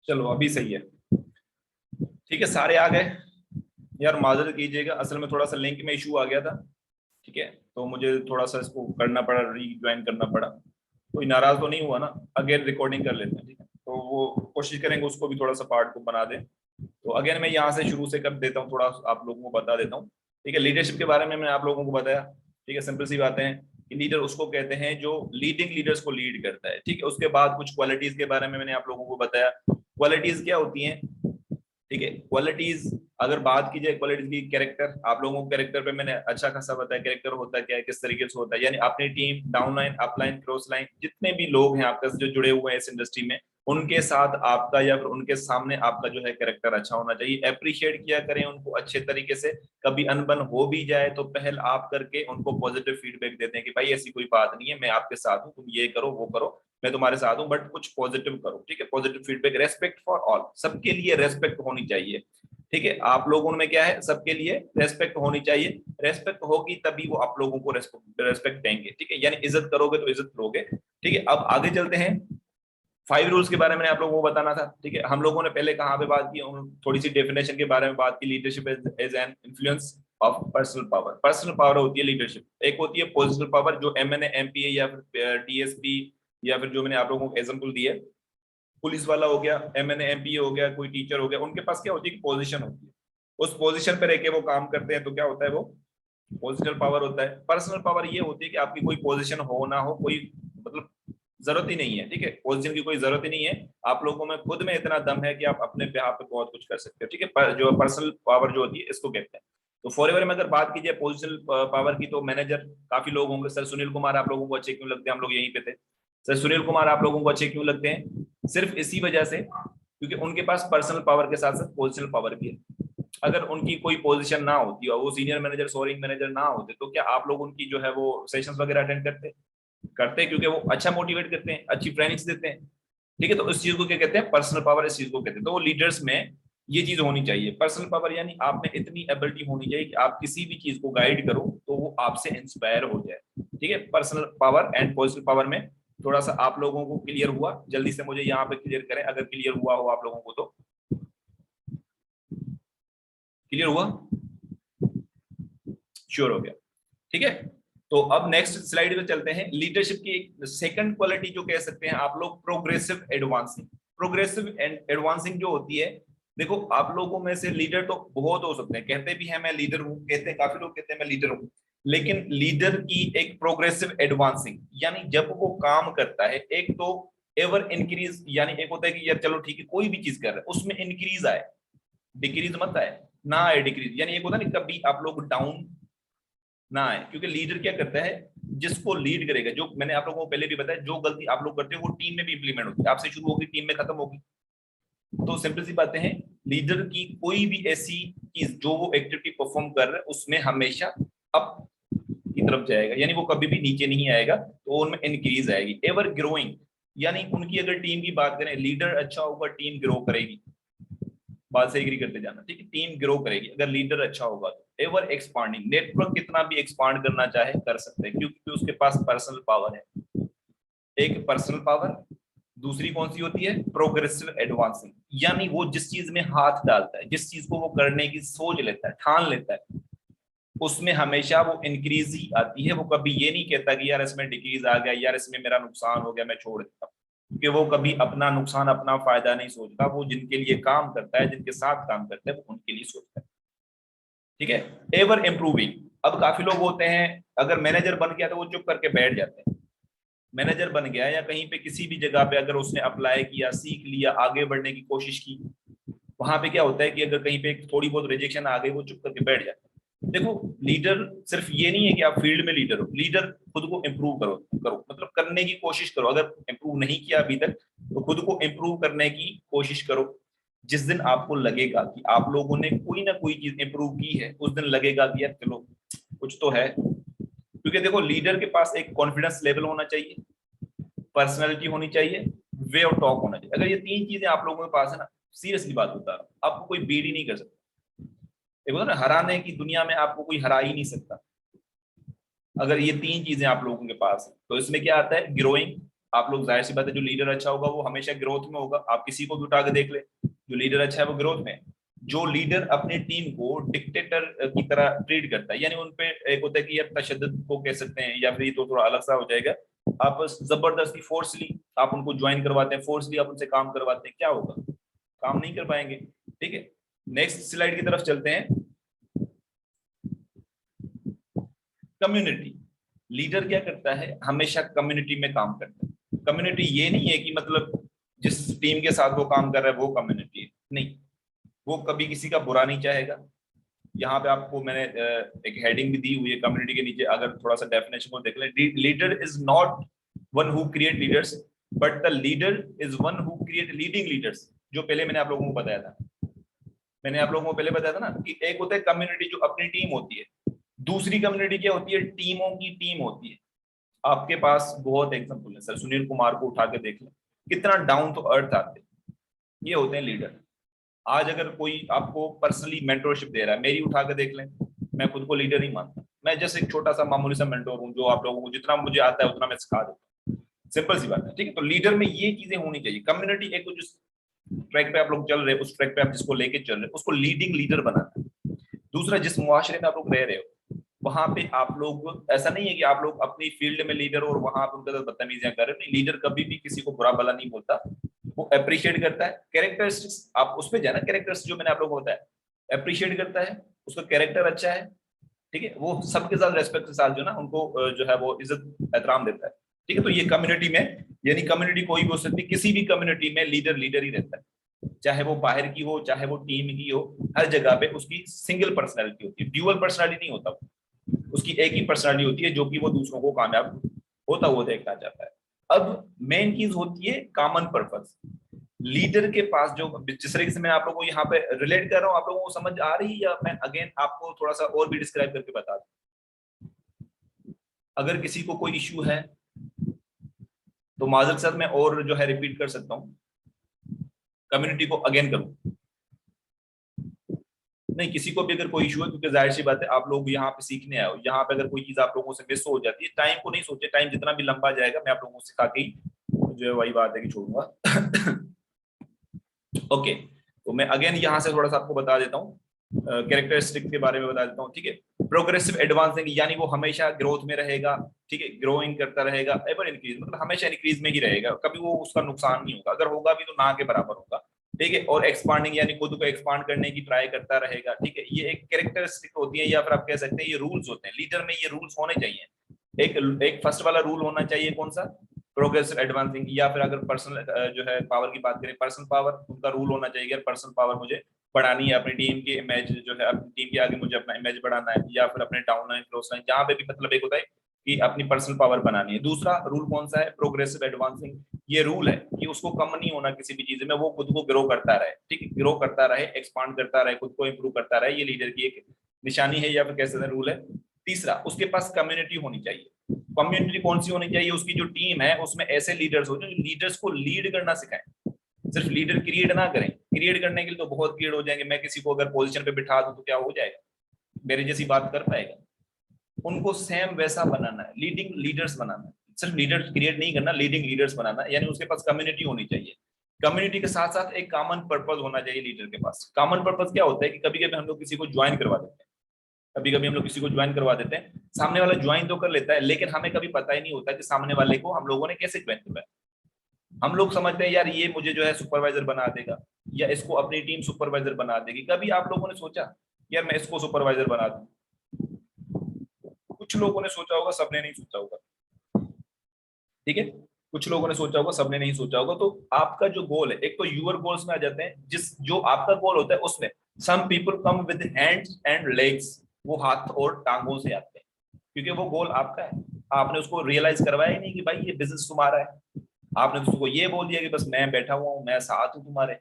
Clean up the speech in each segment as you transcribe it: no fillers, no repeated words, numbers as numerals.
चलो अभी सही है। ठीक है, सारे आ गए। यार माजरत कीजिएगा, असल में थोड़ा सा लिंक में इशू आ गया था। ठीक है, तो मुझे थोड़ा सा इसको करना पड़ा, रीज्वाइन करना पड़ा। कोई नाराज तो नहीं हुआ ना? अगेन रिकॉर्डिंग कर लेते हैं, ठीक है, तो वो कोशिश करेंगे उसको भी थोड़ा सा पार्ट को बना दें। तो अगेन मैं यहाँ से शुरू से कर देता हूँ, थोड़ा आप लोगों को बता देता हूँ। ठीक है, लीडरशिप के बारे में मैंने आप लोगों को बताया। ठीक है, सिंपल सी बातें हैं कि लीडर उसको कहते हैं जो लीडिंग लीडर्स को लीड करता है। ठीक है, उसके बाद कुछ क्वालिटीज के बारे में मैंने आप लोगों को बताया। क्वालिटीज क्या होती हैं? ठीक है, क्वालिटीज अगर बात की जाए क्वालिटीज की, कैरेक्टर, आप लोगों को कैरेक्टर पे मैंने अच्छा खासा बताया। कैरेक्टर होता क्या है, किस तरीके से होता है, यानी अपनी team downline, upline, cross line, जितने भी लोग हैं आपके जो जुड़े हुए हैं इस इंडस्ट्री में, उनके साथ आपका या फिर उनके सामने आपका जो है कैरेक्टर अच्छा होना चाहिए। अप्रिशिएट किया करें उनको अच्छे तरीके से। कभी अनबन हो भी जाए तो पहल आप करके उनको पॉजिटिव फीडबैक देते हैं कि भाई ऐसी कोई बात नहीं है, मैं आपके साथ हूँ, तुम ये करो वो करो, मैं तुम्हारे साथ हूं, बट कुछ पॉजिटिव करो। ठीक है, positive feedback, respect for all, सबके लिए रेस्पेक्ट होनी चाहिए। ठीक है, आप लोगों में क्या है, सबके लिए रेस्पेक्ट होनी चाहिए। रेस्पेक्ट होगी तभी वो आप लोगों को रेस्पेक्ट देंगे। ठीक है, यानी इज्जत करोगे तो इज्जत लोगे। ठीक है, अब आगे चलते हैं। 5 रूल्स के बारे में आप लोगों को बताना था। ठीक है, हम लोगों ने पहले कहाँ पे बात की, थोड़ी सी डेफिनेशन के बारे में बात की। Leadership is an influence of personal power. Personal power होती है लीडरशिप। एक होती है पोजिशनल पावर, जो एमएनए, एमपीए या फिर डीएसपी, या फिर जो मैंने आप लोगों को एग्जाम्पल दिए, पुलिस वाला हो गया, एमएनए, एमपीए हो गया, कोई टीचर हो गया, उनके पास क्या होती है, पोजीशन होती है। उस पोजीशन पर रह वो काम करते हैं, तो क्या होता है, वो पोजिशनल पावर होता है। पर्सनल पावर ये होती है कि आपकी कोई पोजीशन हो ना हो, कोई मतलब जरूरत ही नहीं है। ठीक है, पोजीशन की कोई जरूरत ही नहीं है। आप लोगों में खुद में इतना दम है कि आप अपने बेहाफ पे बहुत कुछ कर सकते हो। ठीक है, जो पर्सनल पावर जो होती है इसको कहते हैं। तो फॉरएवर में अगर बात की जाए पोजिशनल पावर की, तो मैनेजर, काफी लोग होंगे, सर सुनील कुमार आप लोगों को अच्छे क्यों लगते हैं, हम लोग यहीं पे थे। सर सुनील कुमार आप लोगों को अच्छे क्यों लगते हैं? सिर्फ इसी वजह से क्योंकि उनके पास पर्सनल पावर के साथ साथ पोजिशनल पावर भी है। अगर उनकी कोई पोजीशन ना होती और वो सीनियर मैनेजर, सोरिंग मैनेजर ना होते, तो क्या आप लोग उनकी जो है वो सेशंस वगैरह अटेंड करते? करते, क्योंकि वो अच्छा मोटिवेट करते हैं, अच्छी ट्रेनिंग्स देते हैं। ठीक है, तो इस चीज को क्या कहते हैं, पर्सनल पावर, इस चीज को कहते हैं। तो वो लीडर्स में ये चीज होनी चाहिए। पर्सनल पावर यानी आप में इतनी एबिलिटी होनी चाहिए कि आप किसी भी चीज को गाइड करो तो वो आपसे इंस्पायर हो जाए। ठीक है, personal power and positional power में थोड़ा सा आप लोगों को क्लियर हुआ? जल्दी से मुझे यहाँ पे क्लियर करें अगर क्लियर हुआ हो आप लोगों को तो। क्लियर हुआ? श्योर हो गया? ठीक है, तो अब नेक्स्ट स्लाइड पे चलते हैं। लीडरशिप की एक सेकंड क्वालिटी जो कह सकते हैं आप लोग, progressive advancing. Progressive and advancing जो होती है, देखो आप लोगों में से लीडर तो बहुत हो सकते हैं, कहते भी हैं मैं लीडर हूं, कहते हैं काफी लोग कहते हैं मैं लीडर हूं, लेकिन लीडर की एक प्रोग्रेसिव एडवांसिंग, यानी जब वो काम करता है, एक तो एवर इंक्रीज, यानी एक होता है कि यार चलो ठीक है कोई भी चीज कर रहा है उसमें इंक्रीज आए, डिक्रीज मत आए, ना आए डिक्रीज, यानी एक होता है ना कभी आप लोग डाउन ना आए। क्योंकि लीडर क्या करता है, जिसको लीड करेगा, जो मैंने आप लोगों को पहले भी बताया, जो गलती आप लोग करते हो वो टीम में भी इंप्लीमेंट होती है, आपसे शुरू होगी टीम में खत्म होगी। तो सिंपल सी बातें हैं, लीडर की कोई भी ऐसी चीज जो वो एक्टिविटी परफॉर्म कर रहे हैं उसमें हमेशा अप की तरफ जाएगा, यानी वो कभी भी नीचे नहीं आएगा, तो उनमें इंक्रीज आएगी। एवर ग्रोइंग, यानी उनकी अगर टीम की बात करें, लीडर अच्छा होगा टीम ग्रो करेगी, बात से एग्री करते जाना। ठीक है, टीम ग्रो करेगी अगर लीडर अच्छा होगा तो। एवर एक्सपांडिंग, नेटवर्क कितना भी एक्सपांड करना चाहे कर सकते हैं, क्योंकि उसके पास पर्सनल पावर है। एक पर्सनल पावर, दूसरी कौन सी होती है, प्रोग्रेसिव एडवांसिंग, यानी वो जिस चीज में हाथ डालता है, जिस चीज को वो करने की सोच लेता है, ठान लेता है, उसमें हमेशा वो इंक्रीज ही आती है। वो कभी ये नहीं कहता कि यार इसमें डिक्रीज आ गया, यार इसमें मेरा नुकसान हो गया मैं छोड़ देता हूँ, क्योंकि वो कभी अपना नुकसान, अपना फायदा नहीं सोचता। वो जिनके लिए काम करता है, जिनके साथ काम करता है, वो उनके लिए सोचता है। ठीक है, एवर इम्प्रूविंग। अब काफी लोग होते हैं, अगर मैनेजर बन गया तो वो चुप करके बैठ जाते हैं। मैनेजर बन गया या कहीं पे किसी भी जगह पे अगर उसने अप्लाई किया, सीख लिया, आगे बढ़ने की कोशिश की, वहां पे क्या होता है कि अगर कहीं पे थोड़ी बहुत रिजेक्शन आ गई, वो चुप करके बैठ जाता है। देखो, लीडर सिर्फ ये नहीं है कि आप फील्ड में लीडर हो, लीडर खुद को इम्प्रूव करो करो, मतलब करने की कोशिश करो। अगर इम्प्रूव नहीं किया अभी तक तो खुद को इम्प्रूव करने की कोशिश करो। जिस दिन आपको लगेगा कि आप लोगों ने कोई ना कोई चीज इंप्रूव की है, उस दिन लगेगा कि यार चलो कुछ तो है। क्योंकि देखो, लीडर के पास एक कॉन्फिडेंस लेवल होना चाहिए, पर्सनैलिटी होनी चाहिए, वे ऑफ टॉक होना चाहिए। अगर ये तीन चीजें आप लोगों के पास है ना, सीरियसली बात बता रहा हूं, आपको कोई बीट ही नहीं कर सकता। देखो ना, हराने की दुनिया में आपको कोई हरा ही नहीं सकता। अगर ये तीन चीजें आप लोगों के पास है तो इसमें क्या आता है, ग्रोइंग, आप लोग जाहिर सी बात है, जो लीडर अच्छा होगा वो हमेशा ग्रोथ में होगा। आप किसी को भी उठा के देख ले, जो लीडर अच्छा है वो ग्रोथ में है। जो लीडर अपनी टीम को डिक्टेटर की तरह ट्रीट करता है, यानी उनपे एक होता है कि यार तशद्दुद को कह सकते हैं, या फिर तो थोड़ा अलग सा हो जाएगा। आप जबरदस्ती फोर्सली आप उनको ज्वाइन करवाते हैं, फोर्सली आप उनसे काम करवाते हैं, क्या होगा? काम नहीं कर पाएंगे। ठीक है, नेक्स्ट स्लाइड की तरफ चलते हैं। कम्युनिटी, लीडर क्या करता है? हमेशा कम्युनिटी में काम करता है। कम्युनिटी ये नहीं है कि मतलब जिस टीम के साथ वो काम कर रहा है वो कम्युनिटी है, नहीं। वो कभी किसी का बुरा नहीं चाहेगा। यहाँ पे आपको मैंने एक हेडिंग भी दी हुई है कम्युनिटी के नीचे, अगर थोड़ा सा डेफिनेशन को देख लें। Leader is not one who create leaders, but the leader is one who create leading leaders. जो पहले मैंने आप लोगों को बताया था, मैंने आप लोगों को पहले बताया था ना कि एक होता है कम्युनिटी जो अपनी टीम होती है, दूसरी कम्युनिटी क्या होती है? टीमों की टीम होती है। आपके पास बहुत एग्जांपल है सर, सुनील कुमार को उठा के देख लें, कितना डाउन टू अर्थ आते हैं। ये होते हैं लीडर। आज अगर कोई आपको पर्सनली मेंटरशिप दे रहा है, मेरी उठा के देख लें, मैं खुद को लीडर नहीं मानता। मैं जैसे एक छोटा सा मामूली सा मेंटोर हूँ, जो आप लोगों को जितना मुझे आता है उतना मैं सिखा देता हूँ। सिंपल सी बात है। ठीक है, तो लीडर में ये चीजें होनी चाहिए। कम्युनिटी एक तो जिस ट्रैक पे आप लोग चल रहे हैं, उस ट्रैक पे आप जिसको लेके चल रहे हैं, उसको लीडिंग लीडर बनाना है। दूसरा, जिस मुआशरे में आप लोग रह रहे हो, वहां पे आप लोग, ऐसा नहीं है कि आप लोग अपनी फील्ड में लीडर और वहां पर उनके साथ बदतमीजियां कर रहे हो। नहीं, लीडर कभी भी किसी को बुरा भला नहीं बोलता, वो अप्रिशिएट करता है। कैरेक्टरिस्टिक्स आप उस पे जाना, कैरेक्टर्स जो मैंने आप लोगों को बताया, अप्रिशिएट करता है, उसका कैरेक्टर अच्छा है। ठीक है, वो सबके साथ रेस्पेक्ट के साथ जो ना उनको जो है वो इज्जत एहतराम देता है। ठीक है, तो ये कम्युनिटी में, यानी कम्युनिटी कोई भी हो सकती है, किसी भी कम्युनिटी में लीडर लीडर ही रहता है, चाहे वो बाहर की हो चाहे वो टीम की हो। हर जगह पे उसकी सिंगल पर्सनैलिटी होती है, ड्यूअल पर्सनैलिटी नहीं होता, उसकी एक ही पर्सनैलिटी होती है, जो कि वो दूसरों को कामयाब होता हुआ देखना चाहता है। अब मेन चीज होती है कॉमन पर्पस। लीडर के पास जो, जिस तरीके से मैं आप लोगों को यहाँ पे रिलेट कर रहा हूँ, आप लोगों को समझ आ रही है, या मैं अगेन आपको थोड़ा सा और भी डिस्क्राइब करके बता दूं? अगर किसी को कोई इश्यू है तो माजर सर मैं और जो है रिपीट कर सकता हूँ, कम्युनिटी को अगेन करूँ? नहीं, किसी को भी अगर कोई इशू है, क्योंकि जाहिर सी बात है आप लोग यहाँ पे सीखने आए हो, यहाँ पे अगर कोई चीज आप लोगों से मिस हो जाती है, टाइम को नहीं सोचे, टाइम जितना भी लंबा जाएगा मैं आप लोगों को सिखा के ही जो है वही बात है कि छोड़ूंगा। ओके, तो मैं अगेन यहाँ से थोड़ा सा आपको बता देता हूँ, कैरेक्टरिस्टिक के बारे में बता देता हूँ। ठीक है, प्रोग्रेसिव एडवांसिंग, यानी वो हमेशा ग्रोथ में रहेगा। ठीक है, ग्रोइंग करता रहेगा, एवर इंक्रीज, मतलब हमेशा इंक्रीज में ही रहेगा, कभी वो उसका नुकसान नहीं होगा, अगर होगा भी तो ना के बराबर होगा। ठीक है, और एक्सपांडिंग, यानी खुद को एक्सपांड करने की ट्राई करता रहेगा। ठीक है, ये एक कैरेक्टरिस्टिक होती है, या फिर आप कह सकते हैं ये रूल्स होते हैं। लीडर में ये रूल्स होने चाहिए। एक फर्स्ट वाला रूल होना चाहिए, कौन सा? Progressive advancing. या फिर अगर पर्सनल जो है पावर की बात करें, पर्सनल पावर, उनका रूल होना चाहिए, पर्सनल पावर मुझे बढ़ानी है, अपनी टीम की इमेज जो है, अपनी टीम के आगे मुझे अपना इमेज बढ़ाना है, या फिर अपने डाउन लाइन क्रॉस लाइन जहां पे भी, मतलब एक होता है कि अपनी पर्सनल पावर बनानी है। दूसरा रूल कौन सा है? Progressive advancing. ये रूल है कि उसको कम नहीं होना किसी भी चीज में, वो खुद को ग्रो करता रहे। ठीक है, ग्रो करता रहे, एक्सपांड करता रहे, खुद को इंप्रूव करता रहे, ये लीडर की एक निशानी है, या फिर कैसे रूल है। तीसरा, उसके पास कम्युनिटी होनी चाहिए। कम्युनिटी कौन सी होनी चाहिए? उसकी जो टीम है उसमें ऐसे लीडर्स हो जो लीडर्स को लीड करना सिखाएं, सिर्फ लीडर क्रिएट ना करें। क्रिएट करने के लिए तो बहुत क्रिएट हो जाएंगे, मैं किसी को अगर पोजीशन पे बिठा दूं तो क्या हो जाएगा? मेरे जैसी बात कर पाएगा? उनको सेम वैसा बनाना है, लीडिंग लीडर्स बनाना है, सिर्फ लीडर्स क्रिएट नहीं करना, लीडिंग लीडर्स बनाना है, यानी उसके पास कम्युनिटी होनी चाहिए। कम्युनिटी के साथ साथ एक कॉमन पर्पस होना चाहिए लीडर के पास। कॉमन पर्पस क्या होता है कि कभी कभी हम लोग किसी को ज्वाइन करवा देते हैं, कभी कभी हम लोग किसी को ज्वाइन करवा देते हैं, सामने वाला ज्वाइन तो कर लेता है, लेकिन हमें कभी पता ही नहीं होता कि सामने वाले को हम लोगों ने कैसे ज्वाइन करवाया। हम लोग समझते हैं यार ये मुझे जो है सुपरवाइजर बना देगा, या इसको अपनी टीम सुपरवाइजर बना देगी। कभी आप लोगों ने सोचा यार मैं इसको सुपरवाइजर बना दूं? कुछ लोगों ने सोचा होगा, सबने नहीं सोचा होगा। ठीक है, कुछ लोगों ने सोचा होगा, सबने नहीं सोचा होगा। तो आपका जो गोल है, एक तो यूर गोल्स में आ जाते हैं, जिस जो आपका गोल होता है उसमें some people come with hands and legs, वो हाथ और टांगों से आते हैं, क्योंकि वो गोल आपका है। आपने उसको रियलाइज करवाया ही नहीं कि भाई ये बिजनेस तुम्हारा है। आपने उसको ये बोल दिया कि बस मैं बैठा हुआ हूँ, मैं साथ हूँ तुम्हारे,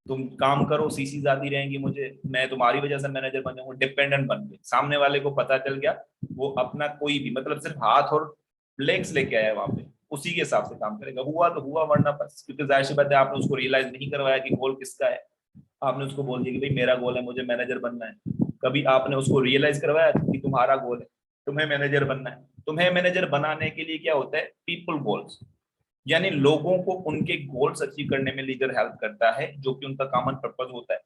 तुम काम करो, सीसीज आती रहेंगी मुझे, मैं तुम्हारी वजह से मैनेजर बन जाऊंगा। डिपेंडेंट बन गए, सामने वाले को पता चल गया, वो अपना कोई भी, मतलब सिर्फ हाथ और लेग्स लेके आया वहां पे, उसी के हिसाब से काम करेगा। हुआ तो हुआ, वरना बस, क्योंकि जाहिर सी बात है आपने उसको रियलाइज नहीं करवाया कि गोल किसका है। आपने उसको बोल दिया कि भाई मेरा गोल है, मुझे मैनेजर बनना है। कभी आपने उसको रियलाइज करवाया कि तुम्हारा गोल है, तुम्हें मैनेजर बनना है। तुम्हें मैनेजर बनाने के लिए क्या होता है? People goals. यानी लोगों को उनके गोल्स अचीव करने में लीडर हेल्प करता है, जो कि उनका कॉमन पर्पज होता है।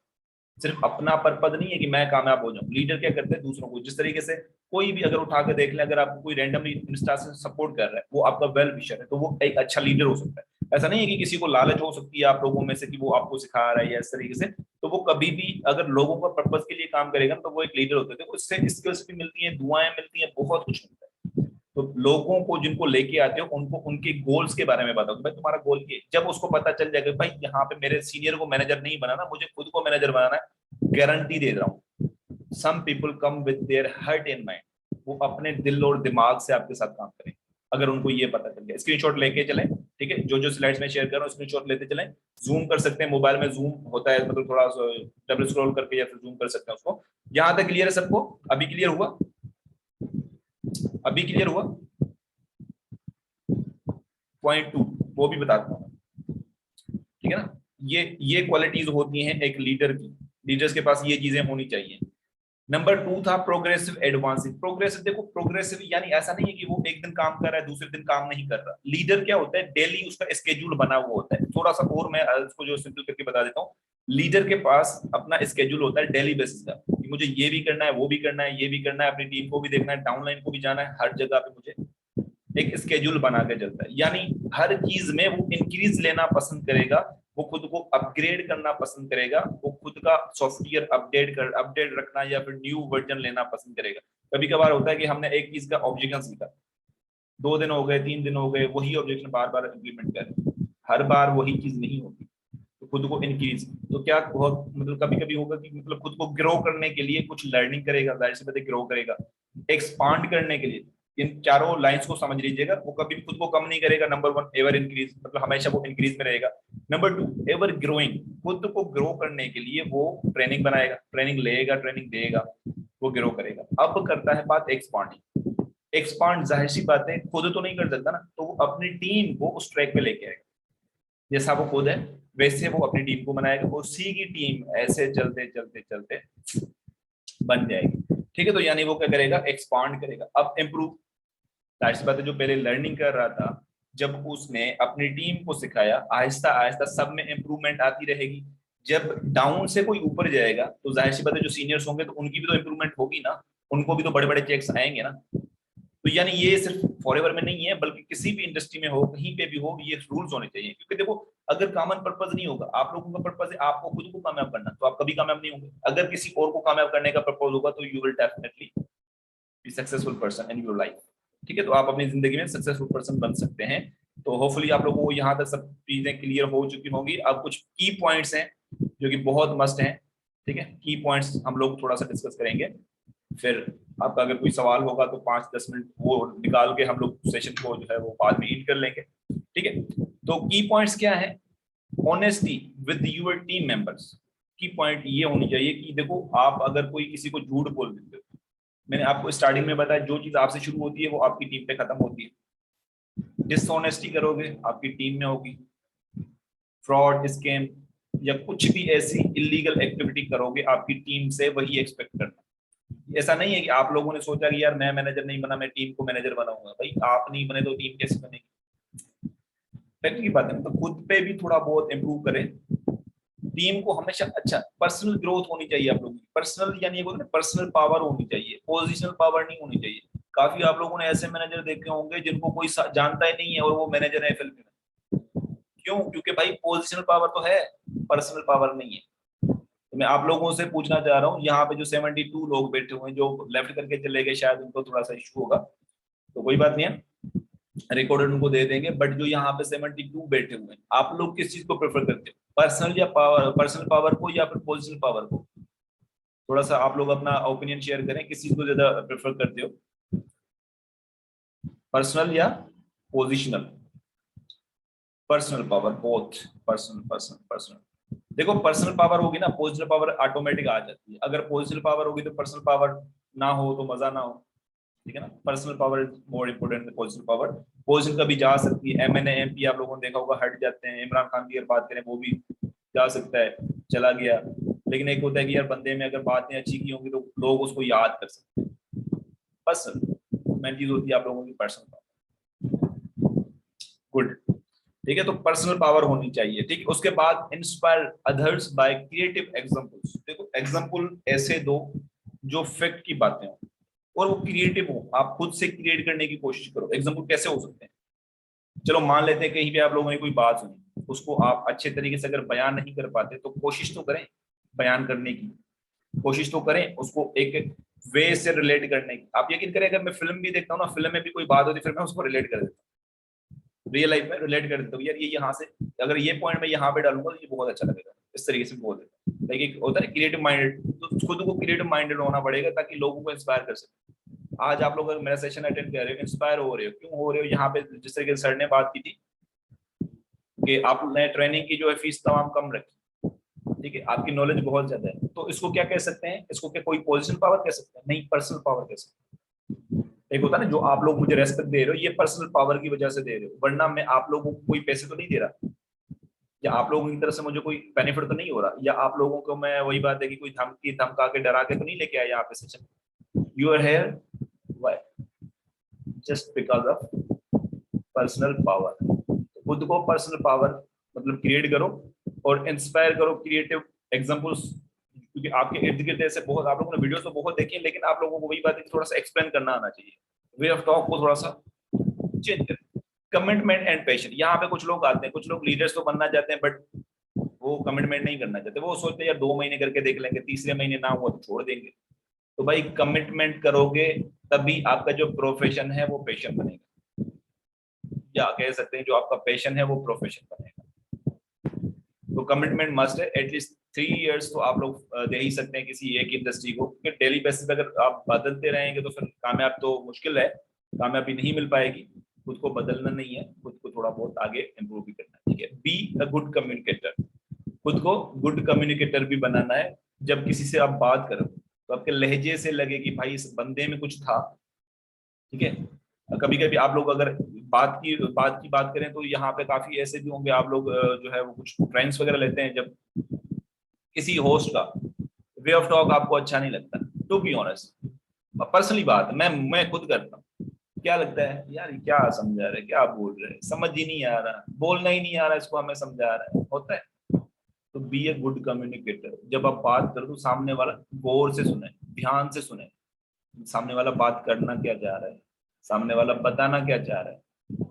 सिर्फ अपना पर्पज नहीं है कि मैं कामयाब हो जाऊं। लीडर क्या करते हैं, दूसरों को, जिस तरीके से कोई भी अगर उठा के देख ले, अगर आपको कोई रैंडमली इंस्टा से सपोर्ट कर रहा है, वो आपका वेल विशर है, तो वो एक अच्छा लीडर हो सकता है। ऐसा नहीं है कि किसी को लालच हो सकती है आप लोगों में से कि वो आपको सिखा रहा है या इस तरीके से, तो वो कभी भी अगर लोगों का पर्पज के लिए काम करेगा तो वो एक लीडर होता है। उससे स्किल्स भी मिलती हैं, दुआएं मिलती हैं, बहुत कुछ मिलता है। तो लोगों को जिनको लेके आते हो उनको उनके गोल्स के बारे में बताओ कि भाई तुम्हारा गोल क्या है। जब उसको पता चल जाएगा भाई यहाँ पे मेरे सीनियर को मैनेजर नहीं बनाना, मुझे खुद को मैनेजर बनाना है, गारंटी दे रहा हूँ, some people come with their heart and mind, वो अपने दिल और दिमाग से आपके साथ काम करें, अगर उनको ये पता चल गया। स्क्रीनशॉट लेके चलें, ठीक है, जो जो स्लाइड्स में शेयर कर रहा हूँ स्क्रीनशॉट लेते चलें। जूम कर सकते हैं, मोबाइल में जूम होता है, मतलब थोड़ा डबल स्क्रॉल करके या फिर जूम कर सकते हैं उसको। यहाँ तक क्लियर है सबको? अभी क्लियर हुआ? अभी क्लियर हुआ? पॉइंट 2 वो भी बताता हूँ, ठीक है ना। ये क्वालिटीज होती हैं एक लीडर की, लीडर्स के पास ये चीजें होनी चाहिए। नंबर 2 था प्रोग्रेसिव एडवांसिंग। प्रोग्रेसिव, देखो प्रोग्रेसिव यानी ऐसा नहीं है कि वो एक दिन काम कर रहा है दूसरे दिन काम नहीं कर रहा। लीडर क्या होता है, डेली उसका स्केड्यूल बना हुआ होता है। थोड़ा सा और मैं इसको जो सिंपल करके बता देता हूँ, लीडर के पास अपना स्केड्यूल होता है डेली बेसिस का, कि मुझे ये भी करना है, वो भी करना है, ये भी करना है, अपनी टीम को भी देखना है, डाउनलाइन को भी जाना है, हर जगह पे मुझे एक स्केड्यूल बना के चलता है। यानी हर चीज में वो इंक्रीज लेना पसंद करेगा, वो खुद को अपग्रेड करना पसंद करेगा, वो खुद का सॉफ्टवेयर अपडेट रखना या फिर न्यू वर्जन लेना पसंद करेगा। कभी कभार होता है कि हमने एक चीज का ऑब्जेक्शन सीखा, 2 दिन हो गए, 3 दिन हो गए, वही ऑब्जेक्शन बार बार इंप्लीमेंट कर, हर बार वही चीज नहीं होती, तो खुद को इंक्रीज, तो क्या बहुत मतलब कभी कभी होगा कि मतलब खुद को ग्रो करने के लिए कुछ लर्निंग करेगा, जाहिर सी बात है ग्रो करेगा। एक्सपांड करने के लिए इन चारों लाइंस को समझ लीजिएगा, वो कभी खुद को कम नहीं करेगा। नंबर 1 एवर इंक्रीज, मतलब हमेशा वो इंक्रीज में रहेगा। नंबर 2 एवर ग्रोइंग, खुद को ग्रो करने के लिए वो ट्रेनिंग बनाएगा, ट्रेनिंग लेगा, ट्रेनिंग देगा, वो ग्रो करेगा। अब करता है बात एक्सपांडिंग। एक्सपांड जाहिर सी बात है खुद तो नहीं कर सकता ना, तो वो अपनी टीम को उस ट्रैक पे लेके आएगा। जैसा वो खुद है वैसे वो अपनी टीम को बनाएगा, उसी की टीम ऐसे चलते चलते चलते बन जाएगी, ठीक है। तो यानी वो क्या करेगा, एक्सपांड करेगा। अब इम्प्रूव, जाहिर सी बात है जो पहले लर्निंग कर रहा था, जब उसने अपनी टीम को सिखाया, आहिस्ता आहिस्ता सब में इंप्रूवमेंट आती रहेगी। जब डाउन से कोई ऊपर जाएगा तो जाहिर सी बात है जो सीनियर्स होंगे तो उनकी भी तो इंप्रूवमेंट होगी ना, उनको भी तो बड़े बड़े चेक्स आएंगे ना। तो यानी ये सिर्फ फॉरएवर में नहीं है, बल्कि किसी भी इंडस्ट्री में हो, कहीं पे भी हो, ये रूल्स होने चाहिए। क्योंकि देखो अगर कॉमन पर्पज नहीं होगा, आप लोगों का पर्पज है आपको खुद को कामयाब करना, तो आप कभी कामयाब नहीं होंगे। अगर किसी और को कामयाब करने का पर्पज होगा तो you will definitely be successful person in your life, ठीक है। तो आप अपनी जिंदगी में सक्सेसफुल पर्सन बन सकते हैं। तो होपफुली आप लोगों को यहाँ तक सब चीजें क्लियर हो चुकी होंगी। अब कुछ की पॉइंट्स हैं जो कि बहुत मस्ट हैं, ठीक है। की पॉइंट्स हम लोग थोड़ा सा डिस्कस करेंगे, फिर आपका अगर कोई सवाल होगा तो 5-10 मिनट वो निकाल के हम लोग सेशन को जो है वो बाद में एंड कर लेंगे, ठीक है। तो की पॉइंट्स क्या है, honesty with your team members. की पॉइंट ये होनी चाहिए कि देखो आप अगर कोई किसी को झूठ बोल देते हो, मैंने आपको स्टार्टिंग में बताया जो चीज आपसे शुरू होती है वो आपकी टीम पे खत्म होती है। डिसऑनेस्टी करोगे आपकी टीम में होगी, फ्रॉड, स्कैम या कुछ भी ऐसी इलीगल एक्टिविटी करोगे आपकी टीम से वही एक्सपेक्ट करना। ऐसा नहीं है कि आप लोगों ने सोचा कि यार मैं मैनेजर नहीं बना, मैं टीम को मैनेजर बनाऊंगा। भाई आप नहीं बने तो टीम कैसे बनेगी? फैक्ट की बात है। तो खुद पे भी थोड़ा बहुत इंप्रूव करें, टीम को हमेशा अच्छा पर्सनल ग्रोथ होनी चाहिए आप लोगों की। पर्सनल यानी बोलते हैं पर्सनल पावर होनी चाहिए, पोजिशनल पावर नहीं होनी चाहिए। काफी आप लोगों ने ऐसे मैनेजर देखे होंगे जिनको कोई जानता ही नहीं है और वो मैनेजर है फिल्म में। क्यों? क्योंकि भाई पोजिशनल पावर तो है, पर्सनल पावर नहीं है। तो मैं आप लोगों से पूछना चाह रहा हूँ, यहाँ पे जो 72 लोग बैठे हुए हैं जो लेफ्ट करके चले गए, शायद उनको थोड़ा सा इशू होगा, तो कोई बात नहीं है, रिकॉर्डेड उनको दे देंगे। बट जो यहाँ पे 72 बैठे हुए हैं, आप लोग किस चीज को प्रेफर करते हो, पर्सनल या पावर, पर्सनल पावर को या फिर पोजिशनल पावर को? थोड़ा सा आप लोग अपना ओपिनियन शेयर करें, किस चीज को ज्यादा प्रेफर करते हो, पर्सनल या positional? Personal power, both, personal personal personal. देखो पर्सनल पावर होगी ना, पोजिशनल पावर ऑटोमेटिक आ जाती है। अगर पोजिशनल पावर होगी तो पर्सनल पावर ना हो तो मजा ना हो, ठीक है ना। Personal power is more important then positional power. Position कभी जा सकती है, एमएनए एमपी आप लोगों ने देखा होगा हट जाते हैं। इमरान खान की अगर बात करें वो भी जा सकता है, चला गया। लेकिन एक होता है कि यार बंदे में अगर बातें अच्छी की होंगी तो लोग उसको याद कर सकते हैं। पर्सनल मेन चीज होती है आप लोगों की पर्सनल पावर। गुड। ठीक है, तो पर्सनल पावर होनी चाहिए। ठीक है, उसके बाद inspire others by creative examples. देखो एग्जांपल ऐसे दो जो फैक्ट की बातें हो और वो क्रिएटिव हो, आप खुद से क्रिएट करने की कोशिश करो। एग्जांपल कैसे हो सकते हैं, चलो मान लेते हैं कहीं भी आप लोगों ने कोई बात सुनी, उसको आप अच्छे तरीके से अगर बयान नहीं कर पाते तो कोशिश तो करें बयान करने की, कोशिश तो करें उसको एक वे से रिलेट करने की। आप यकीन करें, अगर मैं फिल्म भी देखता हूँ ना, फिल्म में भी कोई बात होती है फिर मैं उसको रिलेट कर देता हूँ, रियल लाइफ में रिलेट कर देता हूँ, यार ये यहाँ से अगर ये पॉइंट मैं यहाँ पे डालूंगा तो ये बहुत अच्छा लगेगा, इस तरीके से बोल देता हूँ। लेकिन होता है क्रिएटिव माइंडेड, तो खुद को क्रिएटिव माइंडेड होना पड़ेगा ताकि लोगों को इंस्पायर कर सके। आज आप लोग अगर मेरा सेशन अटेंड कर रहे हो, इंस्पायर हो रहे हो, क्यों हो रहे हो? यहाँ पे जिस तरीके से सर ने बात की थी कि आपने ट्रेनिंग की जो है फीस तमाम कम रखी, ठीक है, आपकी नॉलेज बहुत ज्यादा है, तो इसको क्या कह सकते हैं? इसको क्या कोई पोजीशन पावर कह सकते हैं? नहीं, पर्सनल पावर कह सकते हैं। एक होता है ना, जो आप लोग मुझे रेस्पेक्ट दे रहे हो ये पर्सनल पावर की वजह से दे रहे हो, वरना मैं आप लोगों को कोई पैसे तो नहीं दे रहा, या आप लोगों की तरफ से मुझे कोई बेनिफिट तो नहीं हो रहा, या आप लोगों को मैं वही बात है कि कोई धमकी धमका के डरा के तो नहीं लेके आया यहाँ पे session. You are here why? Just because of personal power. खुद को पर्सनल पावर मतलब क्रिएट करो और इंस्पायर करो क्रिएटिव एग्जांपल्स, क्योंकि आपके इर्द गिर्द ऐसे बहुत, आप लोगों ने वीडियोस तो बहुत देखी है, लेकिन आप लोगों को वही बात है कि थोड़ा सा एक्सप्लेन करना आना चाहिए, वे ऑफ टॉक को थोड़ा सा चेंज करें। कमिटमेंट एंड पैशन, यहाँ पे कुछ लोग आते हैं, कुछ लोग लीडर्स तो बनना चाहते हैं बट वो कमिटमेंट नहीं करना चाहते, वो सोचते हैं यार 2 महीने करके देख लेंगे, तीसरे महीने ना हुआ तो छोड़ देंगे। तो भाई कमिटमेंट करोगे तभी आपका जो प्रोफेशन है वो पैशन बनेगा, या कह सकते हैं जो आपका पैशन है वो प्रोफेशन बनेगा। तो कमिटमेंट मस्ट है, एटलीस्ट 3 इयर्स तो आप लोग दे ही सकते हैं किसी एक इंडस्ट्री को, क्योंकि डेली बेसिस पे अगर आप बदलते रहेंगे तो फिर कामयाब तो मुश्किल है, कामयाबी नहीं मिल पाएगी। खुद को बदलना नहीं है, खुद को थोड़ा बहुत आगे इंप्रूव भी करना है। ठीक है, बी अ गुड कम्युनिकेटर, खुद को गुड कम्युनिकेटर भी बनाना है। जब किसी से आप बात करो तो आपके लहजे से लगे कि भाई इस बंदे में कुछ था। ठीक है, कभी कभी आप लोग अगर बात करें तो यहाँ पे काफी ऐसे भी होंगे, आप लोग जो है वो कुछ ट्रेंड्स वगैरह लेते हैं, जब किसी होस्ट का वे ऑफ टॉक आपको अच्छा नहीं लगता, टू बी ऑनेस्ट, पर्सनली बात मैं खुद करता हूँ, क्या लगता है यार ये क्या समझा रहे, क्या बोल रहे, समझ ही नहीं आ रहा, बोलना ही नहीं आ रहा, इसको हमें समझा रहा है, होता है। तो बी ए गुड कम्युनिकेटर, जब आप बात करो तो सामने वाला गौर से सुने, ध्यान से सुने, सामने वाला बात करना क्या चाह रहा है, सामने वाला बताना क्या चाह रहा है,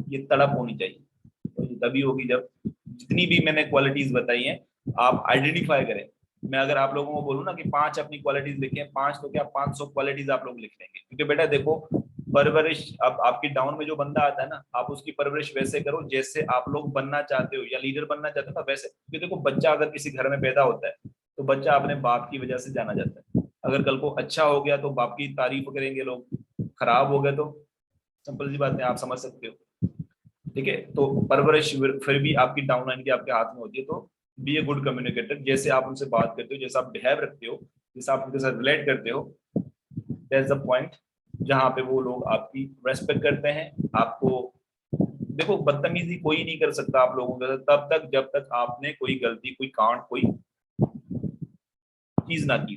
ये तड़प होनी चाहिए। तो ये तभी होगी जब जितनी भी मैंने क्वालिटीज बताई हैं आप आइडेंटिफाई करें। मैं अगर आप लोगों को बोलूँ ना कि 5 अपनी क्वालिटीज लिखें, 5 तो क्या 500 क्वालिटीज आप लोग लिख लेंगे, क्योंकि बेटा देखो परवरिश, अब आपकी डाउन में जो बंदा आता है ना, आप उसकी परवरिश वैसे करो जैसे आप लोग बनना चाहते हो या लीडर बनना चाहते हो ना वैसे। क्योंकि देखो बच्चा अगर किसी घर में पैदा होता है तो बच्चा अपने बाप की वजह से जाना जाता है, अगर कल को अच्छा हो गया तो बाप की तारीफ करेंगे लोग, खराब हो गया तो सिंपल सी बात है, आप समझ सकते हो। ठीक है, तो परवरिश फिर भी आपकी डाउन लाइन की आपके हाथ में होती है। तो बी ए गुड कम्युनिकेटर, जैसे आप उनसे बात करते हो, जैसा आप बिहेव रखते हो, जैसा आप उनके साथ रिलेट करते हो, दैट्स द पॉइंट जहाँ पे वो लोग आपकी रेस्पेक्ट करते हैं। आपको देखो बदतमीजी कोई नहीं कर सकता आप लोगों के साथ तब तक जब तक आपने कोई गलती, कोई कांड, कोई चीज ना की।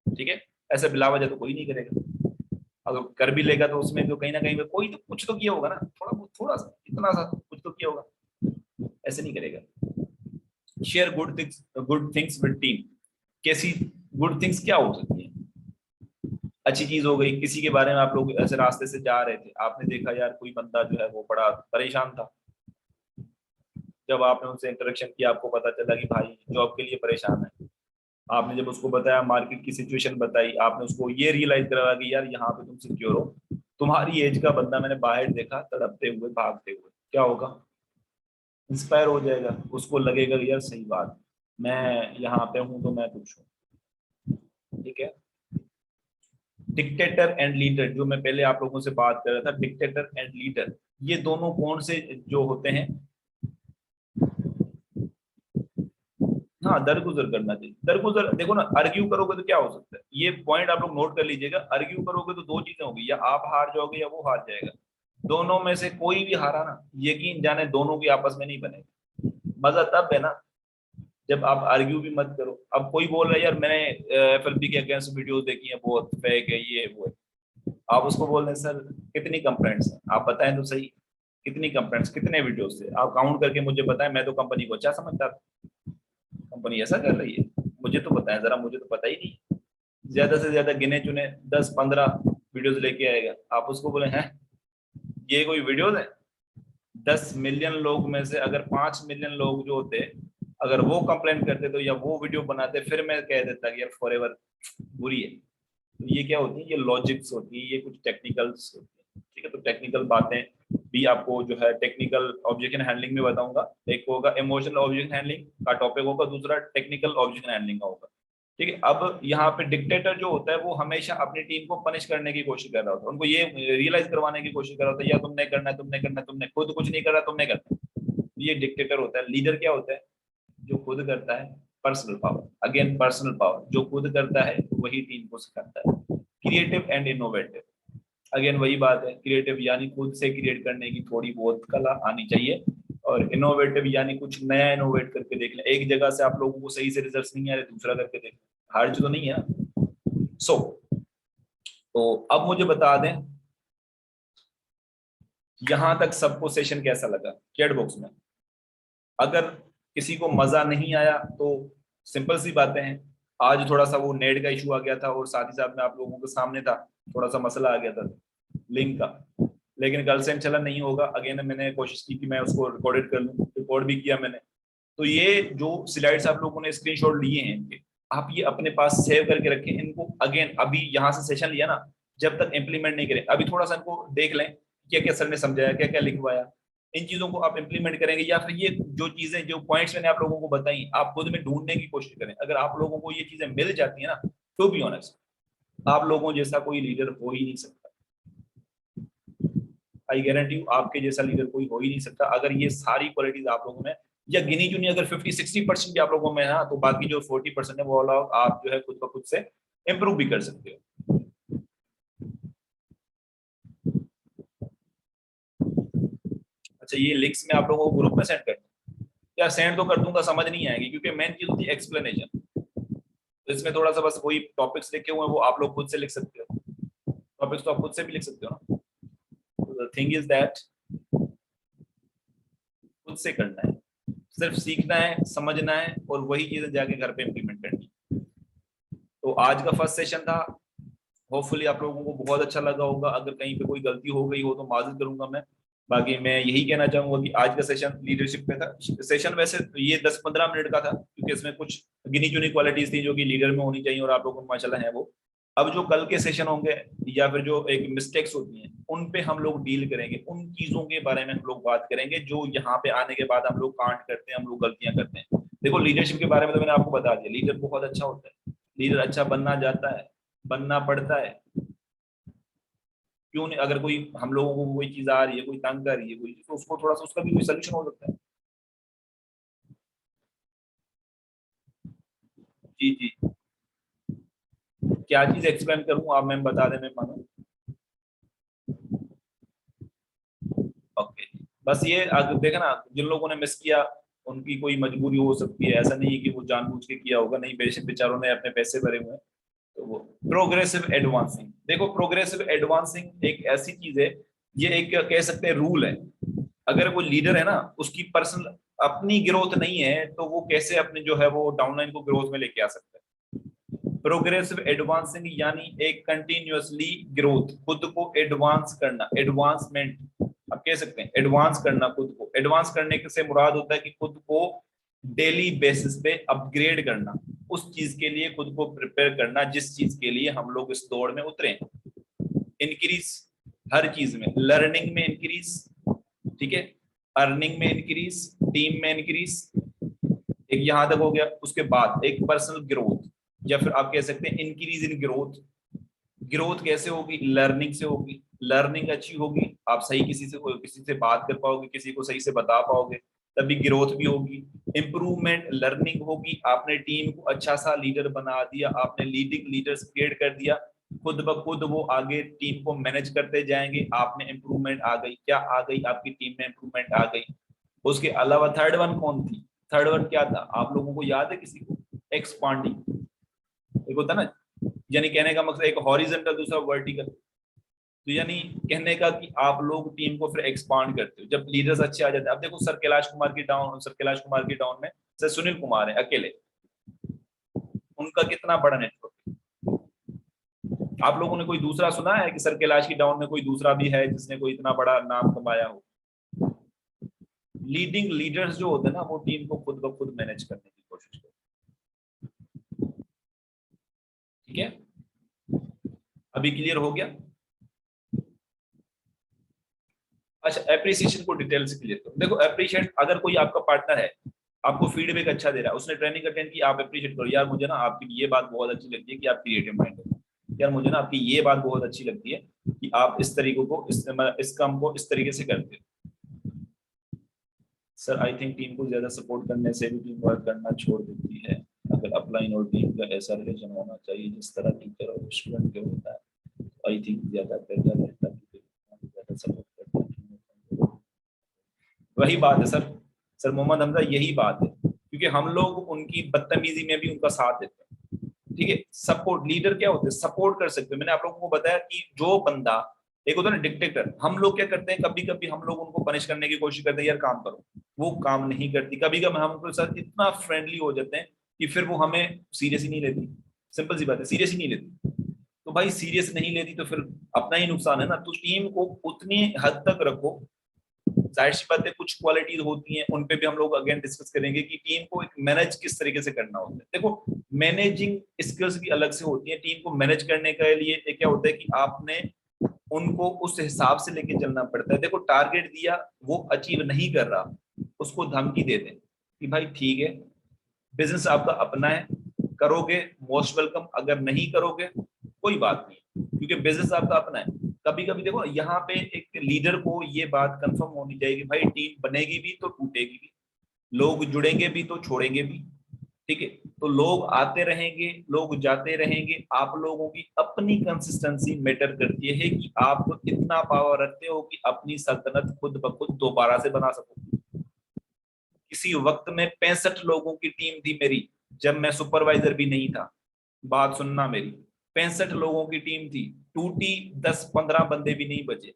ठीक है, ऐसे बिला वजह तो कोई नहीं करेगा, अगर कर भी लेगा तो उसमें तो कहीं ना कहीं कोई तो कुछ तो किया होगा ना, थोड़ा बहुत, थोड़ा सा, इतना सा कुछ तो किया होगा, ऐसे नहीं करेगा। Share good things with team, कैसी गुड थिंग्स क्या हो सकती है? अच्छी चीज हो गई, किसी के बारे में आप लोग ऐसे रास्ते से जा रहे थे, आपने देखा यार कोई बंदा जो है वो बड़ा परेशान था, जब आपने उनसे इंटरेक्शन किया आपको पता चला कि भाई जॉब के लिए परेशान है, आपने जब उसको बताया, मार्केट की सिचुएशन बताई, आपने उसको ये रियलाइज करवा कि यार यहाँ पे तुम सिक्योर हो, तुम्हारी एज का बंदा मैंने बाहर देखा तड़पते हुए भागते हुए, क्या होगा? इंस्पायर हो जाएगा, उसको लगेगा कि यार सही बात, मैं यहाँ पे हूँ तो मैं कुछ हूँ। ठीक है, डिक्टेटर एंड लीडर, जो मैं पहले आप लोगों से बात कर रहा था, डिक्टेटर एंड लीडर, ये दोनों कौन से जो होते हैं? हाँ, दरगुजर करना चाहिए। दरगुजर देखो ना, आर्ग्यू करोगे तो क्या हो सकता है, ये पॉइंट आप लोग नोट कर लीजिएगा, आर्ग्यू करोगे तो दो चीजें होगी, या आप हार जाओगे या वो हार जाएगा, दोनों में से कोई भी हारा ना, यकीन जाने दोनों की आपस में नहीं बनेगी। मजा तब है ना जब आप आर्ग्यू भी मत करो। अब कोई बोल रहा है यार मैंने एफएलपी के अगेंस्ट वीडियोस देखी है, बहुत फेक है, ये वो है, आप उसको बोल रहे हैं सर कितनी कंप्लेंट्स हैं आप बताएं तो सही, कितनी कंप्लेंट्स, कितने वीडियोस थे, आप काउंट करके मुझे बताएं। मैं तो कंपनी को अच्छा समझता था, कंपनी ऐसा कर रही है, मुझे तो बताएं जरा, मुझे तो पता ही नहीं। ज्यादा से ज्यादा गिने चुने 10-15 वीडियोस लेके आएगा, आप उसको बोले हैं ये कोई वीडियोस है? 10 मिलियन लोग में से अगर 5 मिलियन लोग जो होते, अगर वो कंप्लेंट करते तो या वो वीडियो बनाते, फिर मैं कह देता कि यार फॉरएवर बुरी है। तो ये क्या होती है, ये लॉजिक्स होती है, ये कुछ टेक्निकल्स होती है, ठीक है। तो टेक्निकल बातें भी आपको जो है टेक्निकल ऑब्जेक्शन हैंडलिंग में बताऊंगा। एक होगा इमोशनल ऑब्जेक्शन हैंडलिंग का टॉपिक होगा, दूसरा टेक्निकल ऑब्जेक्शन हैंडलिंग का होगा, ठीक है। अब यहाँ पे डिक्टेटर जो होता है वो हमेशा अपनी टीम को पनिश करने की कोशिश कर रहा होता है, उनको ये रियलाइज करवाने की कोशिश कर रहा होता है, या तुमने करना है, तुमने करना है, तुमने खुद कुछ नहीं कर रहा, तुमने करना है। ये डिक्टेटर होता है। लीडर क्या होता है, जो खुद करता है, personal power, again personal power, जो खुद करता है वही टीम को सिखाता है। क्रिएटिव एंड इनोवेटिव, अगेन वही बात है, क्रिएटिव यानी खुद से क्रिएट करने की थोड़ी बहुत कला आनी चाहिए, और इनोवेटिव यानी कुछ नया इनोवेट करके देख लें। एक जगह से आप लोगों को सही से रिजल्ट नहीं आ रहे, दूसरा करके देख लें, हार्ड तो नहीं है। सो तो अब मुझे बता दें यहां तक सबको सेशन कैसा लगा चैट बॉक्स में। अगर किसी को मजा नहीं आया तो सिंपल सी बातें हैं, आज थोड़ा सा वो नेट का इशू आ गया था, और साथ ही साथ में आप लोगों के सामने था, थोड़ा सा मसला आ गया था लिंक का, लेकिन कल से इंशाल्लाह नहीं होगा। अगेन मैंने कोशिश की कि मैं उसको रिकॉर्डेड कर लूँ, रिकॉर्ड भी किया मैंने। तो ये जो स्लाइड्स आप लोगों ने स्क्रीनशॉट लिए हैं इनके, आप ये अपने पास सेव करके रखें इनको। अगेन अभी यहाँ से सेशन लिया ना, जब तक इम्प्लीमेंट नहीं करें, अभी थोड़ा सा इनको देख लें क्या क्या सर ने समझाया, क्या क्या लिखवाया, इन चीजों को आप इम्प्लीमेंट करेंगे, या फिर ये जो चीजें, जो पॉइंट्स मैंने आप लोगों को बताई, आप खुद में ढूंढने की कोशिश करें। अगर आप लोगों को ये चीजें मिल जाती है ना, टू बी ऑनेस्ट, आप लोगों जैसा कोई लीडर हो ही नहीं सकता। आई गारंटी यू, आपके जैसा लीडर कोई हो ही नहीं सकता अगर ये सारी क्वालिटीज आप लोगों में, या गिनी चुनी अगर 50-60% भी आप लोगों में है ना, तो बाकी जो 40% है वो आप जो है खुद ब खुद से इम्प्रूव भी कर सकते हो। अच्छा, ये लिंक्स में आप लोगों को ग्रुप में सेंड कर, या सेंड तो कर दूंगा, समझ नहीं आएगी, क्योंकि मेन चीज होती है एक्सप्लेनेशन। तो इसमें थोड़ा सा बस वही टॉपिक्स लिखे हुए हैं, वो आप लोग खुद से लिख सकते हो, टॉपिक्स तो आप खुद से भी लिख सकते हो ना। तो द थिंग इज दैट खुद से करना है, सिर्फ सीखना है, समझना है, और वही चीजें जाके घर पे इम्प्लीमेंट करनी है। तो आज का फर्स्ट सेशन था, होपफुली आप लोगों को बहुत अच्छा लगा होगा। अगर कहीं पे कोई गलती हो गई हो तो माजूर करूंगा मैं। बाकी मैं यही कहना चाहूंगा कि आज का सेशन लीडरशिप पे था। सेशन वैसे ये 10-15 मिनट का था, क्योंकि इसमें कुछ गिनी चुनी क्वालिटीज थी जो कि लीडर में होनी चाहिए, और आप लोगों को माशाल्लाह है वो। अब जो कल के सेशन होंगे, या फिर जो एक मिस्टेक्स होती हैं, उन पे हम लोग डील करेंगे, उन चीजों के बारे में हम लोग बात करेंगे जो यहाँ पे आने के बाद हम लोग कांड करते हैं, हम लोग गलतियां करते हैं। देखो, लीडरशिप के बारे में तो मैंने आपको बता दिया, लीडर बहुत अच्छा होता है, लीडर अच्छा बनना जाता है, बनना पड़ता है। क्यों नहीं, अगर कोई हम लोगों को कोई चीज आ रही है, कोई तंग कर रही है कोई, तो उसको थोड़ा सा उसका भी कोई सोल्यूशन हो सकता है। जी जी, क्या चीज एक्सप्लेन करूँ, आप मैम बता दें, मैं मानू। ओके, बस ये अगर देखा ना, जिन लोगों ने मिस किया उनकी कोई मजबूरी हो सकती है, ऐसा नहीं है कि वो जानबूझ के किया होगा, नहीं, बेशक बेचारों ने अपने पैसे भरे हुए हैं। तो वो प्रोग्रेसिव एडवांसिंग, देखो प्रोग्रेसिव एडवांसिंग एक ऐसी चीज है, ये एक कह सकते हैं रूल है। अगर वो लीडर है ना, उसकी पर्सनल अपनी ग्रोथ नहीं है, तो वो कैसे अपने जो है वो डाउनलाइन को ग्रोथ में लेके आ सकता है। प्रोग्रेसिव एडवांसिंग यानी एक कंटिन्यूअसली ग्रोथ, खुद को एडवांस करना, एडवांसमेंट आप कह सकते हैं, एडवांस करना, खुद को एडवांस करने से मुराद होता है कि खुद को डेली बेसिस पे अपग्रेड करना, उस चीज के लिए खुद को प्रिपेयर करना जिस चीज के लिए हम लोग इस दौड़ में उतरे। इंक्रीज हर चीज में, लर्निंग में इंक्रीज, ठीक है, अर्निंग में इंक्रीज, टीम में इंक्रीज, एक यहां तक हो गया। उसके बाद एक पर्सनल ग्रोथ, या फिर आप कह सकते हैं इंक्रीज इन ग्रोथ। ग्रोथ कैसे होगी, लर्निंग से होगी, लर्निंग अच्छी होगी, आप सही किसी से बात कर पाओगे, किसी को सही से बता पाओगे, तभी ग्रोथ भी होगी। इंप्रूवमेंट, लर्निंग होगी, आपने टीम को अच्छा सा लीडर बना दिया, आपने लीडिंग लीडर्स क्रिएट कर दिया, खुद ब खुद वो आगे टीम को मैनेज करते जाएंगे, आप में इंप्रूवमेंट आ गई, क्या आ गई, आपकी टीम में इंप्रूवमेंट आ गई। उसके अलावा थर्ड वन कौन थी, थर्ड वन क्या था, आप लोगों को याद है किसी को, एक्सपांडिंग। एक होता ना, यानी कहने का मकसद एक हॉरिजॉन्टल, दूसरा वर्टिकल। तो तो यानी कहने का कि आप लोग टीम को फिर एक्सपांड करते हो जब लीडर्स अच्छे आ जाते हैं। अब देखो सर कैलाश कुमार की डाउन में सर सुनील कुमार है अकेले, उनका कितना बड़ा नेटवर्क। आप लोगों ने कोई दूसरा सुना है कि सर कैलाश की डाउन में कोई दूसरा भी है जिसने कोई इतना बड़ा नाम कमाया हो? लीडिंग लीडर्स जो होते हैं ना वो टीम को खुद ब खुद मैनेज करने की कोशिश करते हैं। ठीक है, अभी क्लियर हो गया? अच्छा, एप्रिसिएशन को डिटेल से क्लियर करो। देखो एप्रिशिएट, अगर कोई आपका पार्टनर है आपको फीडबैक अच्छा दे रहा है, उसने ट्रेनिंग अटेंड की, आप एप्रिशिएट करो, यार मुझे ना आपकी ये बात बहुत अच्छी लगती है कि आप क्रिएटिव माइंड है, यार मुझे ना आपकी ये बात बहुत अच्छी लगती है कि आप इस तरीकों को इस काम को इस तरीके से करते हो। सर आई थिंक टीम को ज्यादा सपोर्ट करने से भी टीम वर्क करना छोड़ देती है। अगर अपलाइन और टीम का ऐसा रिलेशन होना चाहिए जिस तरह टीचर और स्टूडेंट के होता है, आई थिंक ज्यादा बेहतर रहता है, ज्यादा सपोर्ट करता है। वही बात है सर, सर मोहम्मद हमजा यही बात है, क्योंकि हम लोग उनकी बदतमीजी में भी उनका साथ देते हैं। ठीक है, सपोर्ट लीडर क्या होते हैं, सपोर्ट कर सकते हैं। मैंने आप लोगों को बताया कि जो बंदा एक होता है ना डिक्टेटर, हम लोग क्या करते हैं, कभी कभी हम लोग उनको पनिश करने की कोशिश करते हैं, यार काम करो, वो काम नहीं करती। कभी कभी हम उनके साथ इतना फ्रेंडली हो जाते हैं कि फिर वो हमें सीरियस ही नहीं लेती। सिंपल सी बात है, सीरियस ही नहीं लेती। तो भाई सीरियस नहीं लेती तो फिर अपना ही नुकसान है ना। तो टीम को उतनी हद तक रखो। जाहिर सी बात है कुछ क्वालिटीज होती हैं, उन पे भी हम लोग अगेन डिस्कस करेंगे कि टीम को एक मैनेज किस तरीके से करना होता है। देखो मैनेजिंग स्किल्स भी अलग से होती है। टीम को मैनेज करने के लिए क्या होता है कि आपने उनको उस हिसाब से लेके चलना पड़ता है। देखो टारगेट दिया, वो अचीव नहीं कर रहा, उसको धमकी दे दें कि भाई ठीक है, बिजनेस आपका अपना है, करोगे मोस्ट वेलकम, अगर नहीं करोगे कोई बात नहीं, क्योंकि बिजनेस आपका अपना है। कभी कभी देखो यहाँ पे एक लीडर को ये बात कंफर्म होनी चाहिए कि भाई टीम बनेगी भी तो टूटेगी भी, लोग जुड़ेंगे भी तो छोड़ेंगे भी। ठीक है, तो लोग आते रहेंगे, लोग जाते रहेंगे, आप लोगों की अपनी कंसिस्टेंसी मैटर करती है कि आप इतना पावर रखते हो कि अपनी सल्तनत खुद ब खुद दोबारा से बना सको। किसी वक्त में 65 लोगों की टीम थी मेरी, जब मैं सुपरवाइजर भी नहीं था। बात सुनना मेरी, 65 लोगों की टीम थी, टूटी 10-15 बंदे भी नहीं बचे।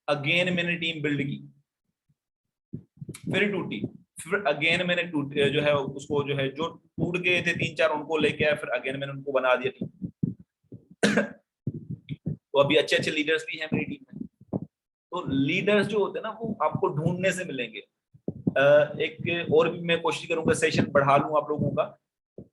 अगेन मैंने टीम बिल्ड की, फिर टूटी, फिर अगेन मैंने टूट जो है उसको जो है जो टूट गए थे 3-4 उनको लेके आया, फिर अगेन मैंने उनको बना दिया टीम। तो अभी अच्छे अच्छे लीडर्स भी हैं मेरी टीम में। तो लीडर्स जो होते हैं ना वो आपको ढूंढने से मिलेंगे। एक और भी मैं कोशिश करूंगा सेशन बढ़ा लूं आप लोगों का,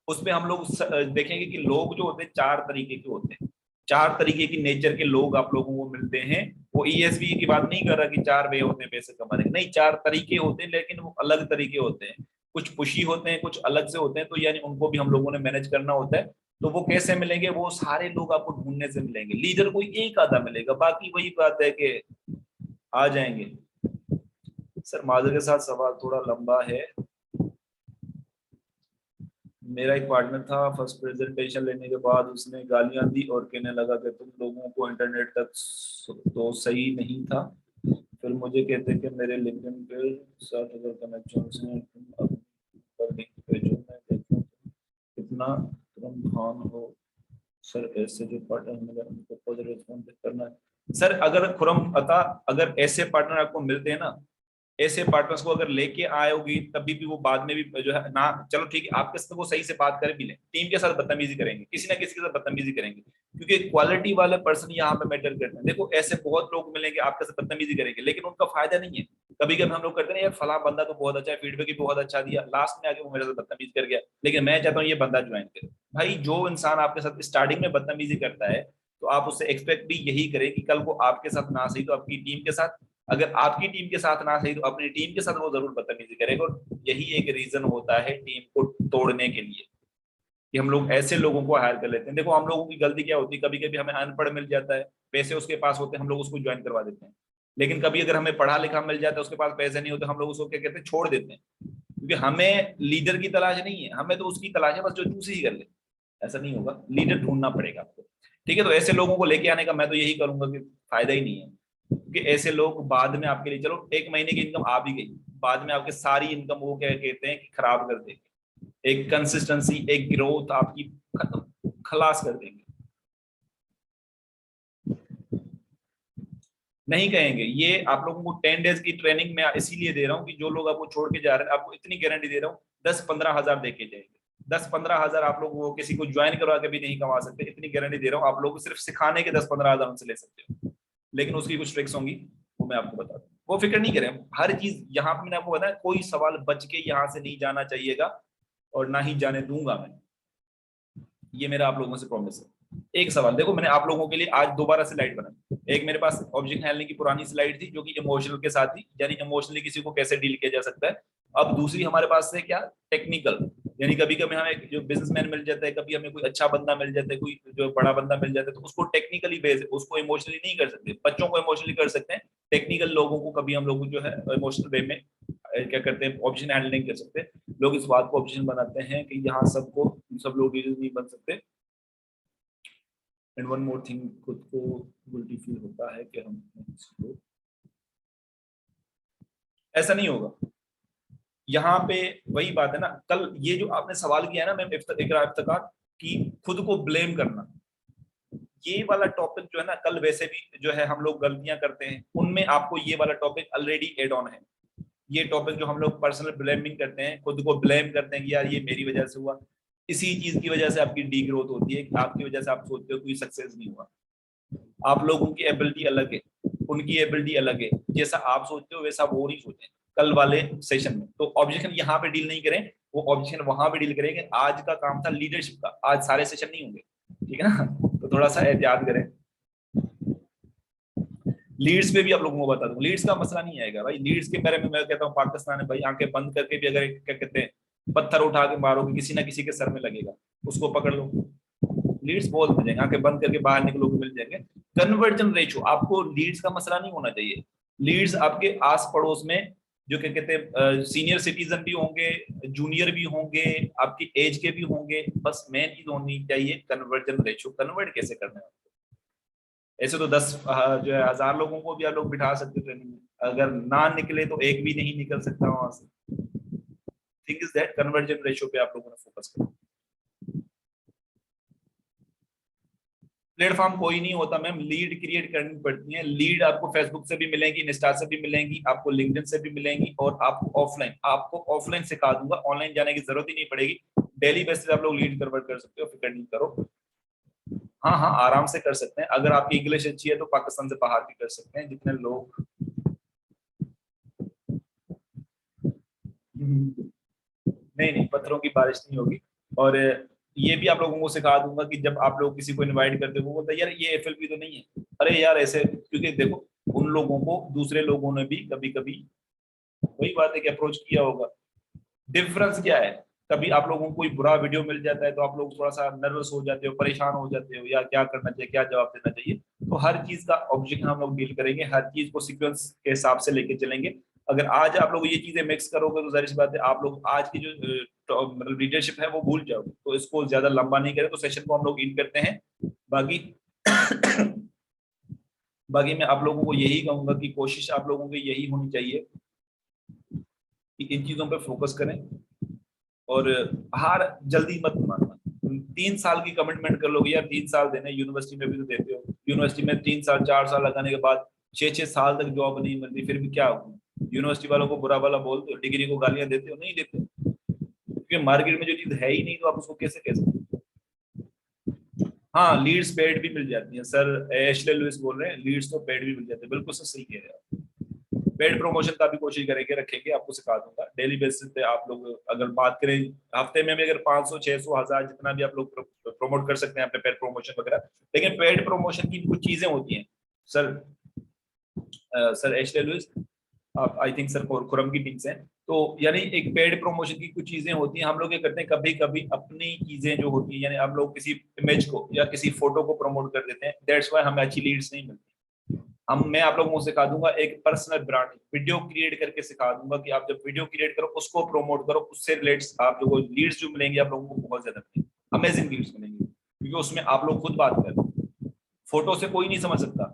उसमें हम लोग देखेंगे कि लोग जो होते हैं 4 तरीके के होते हैं। 4 तरीके की नेचर के लोग आप लोगों को मिलते हैं। वो ईएसवी की बात नहीं कर रहा कि 4 वे होते हैं पैसे कमाने के, नहीं 4 तरीके होते हैं, लेकिन वो अलग तरीके होते हैं। कुछ पुशी होते हैं, कुछ अलग से होते हैं, तो यानी उनको भी हम लोगों ने मैनेज करना होता है। तो वो कैसे मिलेंगे, वो सारे लोग आपको ढूंढने से मिलेंगे। लीडर कोई एक आधा मिलेगा, बाकी वही बात है कि आ जाएंगे। सर माधुर के साथ सवाल थोड़ा लंबा है। मेरा एक पार्टनर था, फर्स्ट प्रेजेंटेशन लेने के बाद उसने गालियां दी और कहने लगा कि तुम लोगों को इंटरनेट तक तो सही नहीं था। फिर मुझे कहते कि मेरे लिंक्डइन पे 60,000 कनेक्शन हैं, तुम अब पर लिंक भेजो, मैं देखूं कितना तुम धान हो। सर ऐसे जो पार्टनर मिले उनको पॉजिटिव रिस्पॉन्स करना है। सर अगर खुरम अता, अगर ऐसे पार्टनर आपको मिलते हैं ना, ऐसे पार्टनर्स को अगर लेके आयोगी तभी भी वो बाद में भी जो है ना, चलो ठीक है आपके साथ वो सही से बात कर भी ले, टीम के साथ बदतमीजी करेंगे, किसी ना किसी के साथ बदतमीजी करेंगे, क्योंकि क्वालिटी वाले पर्सन यहाँ पे मैटर करते हैं। देखो ऐसे बहुत लोग मिलेंगे आपके साथ बदतमीजी करेंगे, लेकिन उनका फायदा नहीं है। कभी कभी हम लोग करते हैं यार फला बंदा तो बहुत अच्छा है, फीडबैक भी बहुत अच्छा दिया, लास्ट में आके वो मेरे साथ बदतमीजी कर गया, लेकिन मैं चाहता हूँ ये बंदा ज्वाइन करे। भाई जो इंसान आपके साथ स्टार्टिंग में बदतमीजी करता है, तो आप उससे एक्सपेक्ट भी यही करें कि कल को आपके साथ ना सही तो आपकी टीम के साथ, अगर आपकी टीम के साथ ना सही तो अपनी टीम के साथ वो जरूर बदतमीजी करेगा। और यही एक रीजन होता है टीम को तोड़ने के लिए कि हम लोग ऐसे लोगों को हायर कर लेते हैं। देखो हम लोगों की गलती क्या होती है, कभी कभी हमें अनपढ़ मिल जाता है, पैसे उसके पास होते हैं, हम लोग उसको ज्वाइन करवा देते हैं। लेकिन कभी अगर हमें पढ़ा लिखा मिल जाता है, उसके पास पैसे नहीं होते, हम लोग उसको क्या कहते हैं, छोड़ देते हैं। क्योंकि हमें लीडर की तलाश नहीं है, हमें तो उसकी तलाश है बस जो चूज ही कर ले। ऐसा नहीं होगा, लीडर ढूंढना पड़ेगा आपको। ठीक है, तो ऐसे लोगों को लेके आने का मैं तो यही करूंगा कि फायदा ही नहीं है, क्योंकि ऐसे लोग बाद में आपके लिए, चलो एक महीने की इनकम आ भी गई, बाद में आपके सारी इनकम वो क्या कहते हैं कि खराब कर देंगे। एक कंसिस्टेंसी, एक ग्रोथ आपकी खत्म, खलास कर देंगे। नहीं कहेंगे। ये आप लोगों को 10 डेज की ट्रेनिंग में इसीलिए दे रहा हूँ कि जो लोग आपको छोड़ के जा रहे हैं, आपको इतनी गारंटी दे रहा हूँ 10-15 हजार दे के जाएंगे। 10-15 हजार आप लोग वो किसी को ज्वाइन करवा के भी नहीं कमा सकते, इतनी गारंटी दे रहा हूँ। आप लोग सिर्फ सिखाने के 10-15 हजार उनसे ले सकते हो, लेकिन उसकी कुछ ट्रिक्स होंगी, वो मैं आपको बता दूँ। वो फिक्र नहीं करें, हर चीज यहाँ पे मैंने आपको बताया, कोई सवाल बच के यहाँ से नहीं जाना चाहिएगा और ना ही जाने दूंगा मैं। ये मेरा आप लोगों से प्रॉमिस है। एक सवाल देखो, मैंने आप लोगों के लिए आज दोबारा स्लाइड बनाई। एक मेरे पास ऑब्जेक्ट हैंडलिंग की पुरानी स्लाइड थी जो कि इमोशनल के साथ थी, यानी इमोशनली किसी को कैसे डील किया जा सकता है। अब दूसरी हमारे पास है क्या, टेक्निकल, यानी कभी कभी हमें जो बिजनेसमैन मिल जाता है, कभी हमें कोई अच्छा बंदा मिल जाता है, कोई जो बड़ा बंदा मिल जाता है, तो उसको टेक्निकली बेस, उसको इमोशनली नहीं कर सकते। बच्चों को इमोशनली कर सकते हैं, टेक्निकल लोगों को कभी हम लोग जो है इमोशनल वे में क्या करते हैं, ऑब्जेक्ट हैंडलिंग कर सकते हैं। लोग इस बात को ऑब्जेक्शन बनाते हैं कि यहाँ सबको सब लोग लीडर नहीं बन सकते। एंड वन मोर थिंग, खुद को गिल्टी फील होता है कि हम ऐसा नहीं होगा। यहाँ पे वही बात है ना, कल ये जो आपने सवाल किया है ना मैम इफ्तिकार, कि खुद को ब्लेम करना, ये वाला टॉपिक जो है ना, कल वैसे भी जो है हम लोग गलतियां करते हैं, उनमें आपको ये वाला टॉपिक ऑलरेडी एड ऑन है। ये टॉपिक जो हम लोग पर्सनल ब्लेमिंग करते हैं, खुद को ब्लेम करते हैं कि यार ये मेरी वजह से हुआ, इसी चीज की वजह से आपकी डी ग्रोथ होती है, कि आपकी वजह से आप सोचते हो कोई सक्सेस नहीं हुआ। आप लोगों की एबिलिटी अलग है, उनकी एबिलिटी अलग है, जैसा आप सोचते हो वैसा वो नहीं सोचे। कल वाले सेशन में तो ऑब्जेक्शन यहाँ पे डील नहीं करें, वो ऑब्जेक्शन वहां पे डील करेंगे। आज का काम था लीडरशिप का, आज सारे सेशन नहीं होंगे, ठीक है ना, तो थोड़ा सा एहतियात करें। लीड्स पे भी आप लोगों को बता दूं, लीड्स का मसला नहीं आएगा भाई। लीड्स के बारे में मैं कहता हूँ पाकिस्तान है भाई, आंखें बंद करके भी अगर क्या कहते हैं पत्थर उठा के मारोगे, किसी ना किसी के सर में लगेगा, उसको पकड़ लो। लीड्स बहुत मिल जाएंगे, आंखें बंद करके बाहर निकलोगे मिल जाएंगे। कन्वर्जन रेशो, आपको लीड्स का मसला नहीं होना चाहिए। लीड्स आपके आस पड़ोस में जो क्या कहते हैं सीनियर सिटीजन भी होंगे, जूनियर भी होंगे, आपकी एज के भी होंगे, बस मेन चीज होनी चाहिए कन्वर्जन रेशो। कन्वर्ट कैसे करना है, ऐसे तो 10 जो है 1000 लोगों को भी आप लोग बिठा सकते ट्रेनिंग में, अगर ना निकले तो एक भी नहीं निकल सकता वहां से। Think is that conversion ratio पे आप लोगों ने फोकस करना। प्लेटफॉर्म कोई नहीं होता मैम, लीड क्रिएट करनी पड़ती है। लीड आपको फेसबुक से भी मिलेंगी, इंस्टा से भी मिलेंगी, आपको लिंक्डइन से भी मिलेंगी, और आपको ऑफलाइन सिखा दूंगा, ऑनलाइन जाने की जरूरत ही नहीं पड़ेगी। डेली बेसिस आप लोग लीड कन्वर्ट कर सकते हो, फिक्र नहीं करो। हाँ हाँ, आराम से कर सकते हैं। अगर आपकी इंग्लिश अच्छी है तो पाकिस्तान से बाहर भी कर सकते हैं, जितने लोग नहीं नहीं, पत्थरों की बारिश नहीं होगी। और ये भी आप लोगों को सिखा दूंगा कि जब आप लोग किसी को इनवाइट करते हो, वो बोलता है यार ये एफएलपी तो नहीं है, अरे यार ऐसे, क्योंकि देखो उन लोगों को दूसरे लोगों ने भी कभी कभी वही बात है कि अप्रोच किया होगा। डिफरेंस क्या है, कभी आप लोगों को कोई बुरा वीडियो मिल जाता है तो आप लोग थोड़ा सा नर्वस हो जाते हो, परेशान हो जाते हो, या क्या करना चाहिए, क्या जवाब देना चाहिए। तो हर चीज का ऑब्जेक्ट हम लोग डील करेंगे, हर चीज को सीक्वेंस के हिसाब से लेके चलेंगे। अगर आज आप लोग ये चीजें मिक्स करोगे तो जाहिर सी बात है आप लोग आज की जो मतलब लीडरशिप है वो भूल जाओगे। तो इसको ज्यादा लंबा नहीं करें, तो सेशन को हम लोग इन करते हैं। बाकी बाकी मैं आप लोगों को यही कहूंगा कि कोशिश आप लोगों की यही होनी चाहिए कि इन चीजों पे फोकस करें, और हार जल्दी मत मानना। 3 साल की कमिटमेंट कर लोगे यार, 3 साल देने, यूनिवर्सिटी में भी तो देते हो, यूनिवर्सिटी में 3 साल 4 साल लगाने के बाद 6-6 साल तक जॉब नहीं मिलती, फिर भी क्या होगा? यूनिवर्सिटी वालों को बुरा भला बोलते हो, डिग्री को गालियां देते हो, नहीं देते, क्योंकि मार्केट में जो चीज है ही नहीं तो आप उसको कैसे कह सकते हो? हाँ, लीड्स पेड भी मिल जाती है सर, एशले लुइस बोल रहे हैं, लीड्स तो पेड भी मिल जाते हैं, बिल्कुल सर सही कह रहे हैं आप। पेड प्रमोशन का भी कोशिश करेंगे, रखेंगे, आपको सिखा दूंगा डेली बेसिस पे। आप लोग अगर बात करें हफ्ते में भी अगर 500 600 1000 जितना भी आप लोग प्रमोट कर सकते हैं अपने पेड प्रमोशन वगैरह। लेकिन पेड प्रमोशन की कुछ चीजें होती हैं सर, सर एशले लुइस, आप आई थिंक सर खुरम की टीम से हैं। तो यानी एक पेड प्रमोशन की कुछ चीजें होती हैं, हम लोग ये करते हैं कभी कभी अपनी चीजें जो होती हैं, यानी हम लोग किसी इमेज को या किसी फोटो को प्रमोट कर देते हैं, दैट्स व्हाई हमें अच्छी लीड्स नहीं मिलती। मैं आप लोगों को सिखा दूंगा एक पर्सनल ब्रांडिंग वीडियो क्रिएट करके सिखा दूंगा कि आप जब वीडियो क्रिएट करो उसको प्रमोट करो, उससे रिलेटेड आप लोगों को लीड्स जो मिलेंगे आप लोगों को बहुत ज्यादा मिलेंगे, अमेजिंग लीड्स मिलेंगे, क्योंकि उसमें आप लोग खुद बात कर रहे हो। फोटो से कोई नहीं समझ सकता,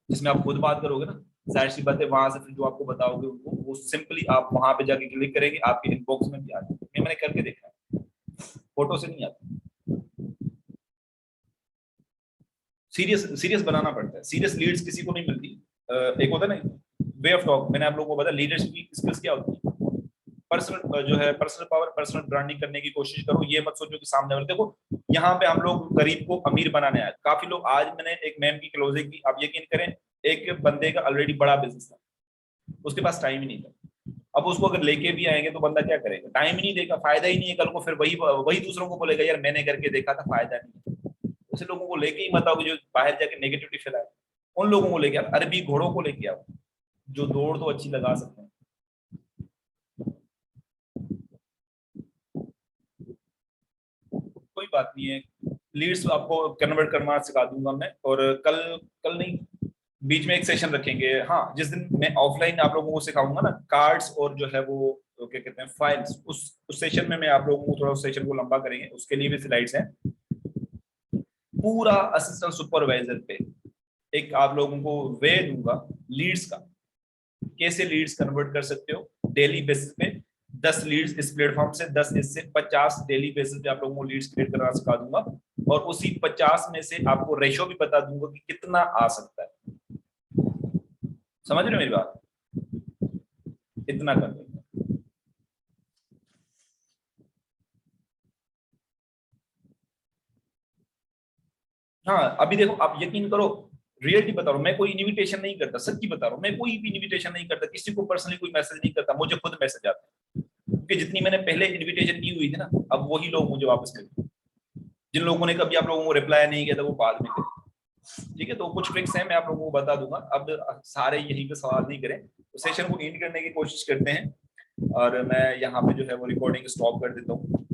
जिसमें आप खुद बात करोगे ना, जाहिर सी बात है वहां से फिर जो आपको बताओगे उनको, वो सिंपली आप वहां पे जाके क्लिक करेंगे, आपके इनबॉक्स में भी आ जाएगा। मैंने करके देखा है, फोटो से नहीं आता। सीरियस सीरियस बनाना पड़ता है, सीरियस लीड्स किसी को नहीं मिलती। एक होता है ना वे ऑफ टॉक, मैंने आप लोगों को बताया लीडरशिप की स्किल्स क्या होती है। पर्सनल जो है पर्सनल पावर, पर्सनल ब्रांडिंग करने की कोशिश करो। ये मत सोचो कि सामने वाले, देखो यहाँ पे हम लोग गरीब को अमीर बनाने आए। काफी लोग, आज मैंने एक मैम की क्लोजिंग की, आप यकीन करें एक बंदे का ऑलरेडी बड़ा बिजनेस था, उसके पास टाइम ही नहीं था। अब उसको अगर लेके भी आएंगे तो बंदा क्या करेगा, टाइम ही नहीं देगा, फायदा ही नहीं है। कल को फिर वही वही दूसरों को बोलेगा यार मैंने करके देखा था, फायदा नहीं है। उसे लोगों को लेके ही मत आओ जो बाहर जाके नेगेटिविटी फैलाए। उन लोगों को लेके आओ, अरबी घोड़ों को लेके आओ जो दौड़ तो अच्छी लगा सकते हैं। कोई बात नहीं है, लीड्स आपको कन्वर्ट करना सिखा दूंगा मैं। और कल कल नहीं, बीच में एक सेशन रखेंगे। हाँ, जिस दिन मैं ऑफलाइन आप लोगों को सिखाऊंगा ना कार्ड्स और जो है वो क्या कहते हैं फाइल्स, उस सेशन में मैं आप लोगों को थोड़ा उस सेशन को लंबा करेंगे, उसके लिए भी स्लाइड्स हैं। पूरा असिस्टेंट सुपरवाइजर पे एक आप लोगों को वे दूंगा लीड्स का, कैसे लीड्स कन्वर्ट कर सकते हो डेली बेसिस पे। 10 लीड्स इस प्लेटफॉर्म से, 10 इससे, 50 डेली बेसिस पे आप लोगों को लीड्स क्रिएट करना सिखा दूंगा। और उसी 50 में से आपको रेशो भी बता दूंगा कि कितना आ सकता है। समझ रहे हो मेरी बात? इतना कर देंगे। हाँ अभी देखो, आप यकीन करो, रियलिटी बता रहा हूँ, मैं कोई इनविटेशन नहीं करता, सच्ची बता रहा हूँ, मैं कोई भी इनविटेशन नहीं करता, किसी को पर्सनली कोई मैसेज नहीं करता, मुझे खुद मैसेज आता है। क्योंकि जितनी मैंने पहले इनविटेशन की हुई थी ना, अब वही लोग मुझे वापस मिलते। जिन लोगों ने कभी आप लोगों को रिप्लाई नहीं किया था वो बाद में करे। ठीक है, तो कुछ ट्रिक्स हैं, मैं आप लोगों को बता दूंगा। अब सारे यहीं पे सवाल नहीं करें, तो सेशन को एंड करने की कोशिश करते हैं। और मैं यहाँ पे जो है वो रिकॉर्डिंग स्टॉप कर देता हूँ।